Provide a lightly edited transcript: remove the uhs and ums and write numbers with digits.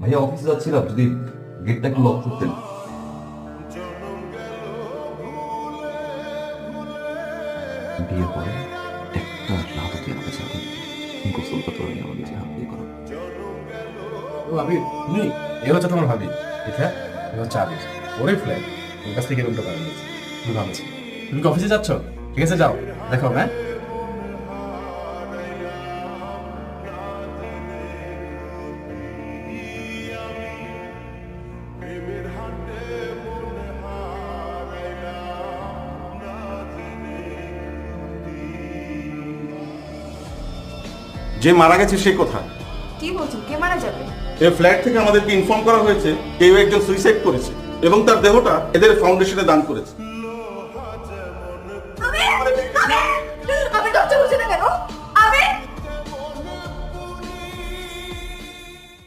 ভাইয়া অফিসে যাচ্ছিলাম, যদি গেটটা একটু লক করতেন। বিয়ের পরে একটা রাতও তুই আমাকে ছাড়বেন, গোসলটা তো আমি আমার নিজে হাত দিয়ে করো। ও ভাবি তুমি, এ হচ্ছে তোমার ভাবি, ঠিক আছে? এ হচ্ছে আবির, ওরই ফ্ল্যাট, ওর কাছ থেকে রুমটা পাওয়া গেছে। তুমি ভাবছি তুমি কি অফিসে যাচ্ছ? ঠিক আছে যাও, দেখো। হ্যাঁ যে মারা গেছে সে কোথায়? কি বলছেন, কে মারা যাবে? এই ফ্ল্যাট থেকে আমাদেরকে ইনফর্ম করা হয়েছে কেউ একজন সুইসাইড করেছে এবং তার দেহটা এদের ফাউন্ডেশনে দান করেছে।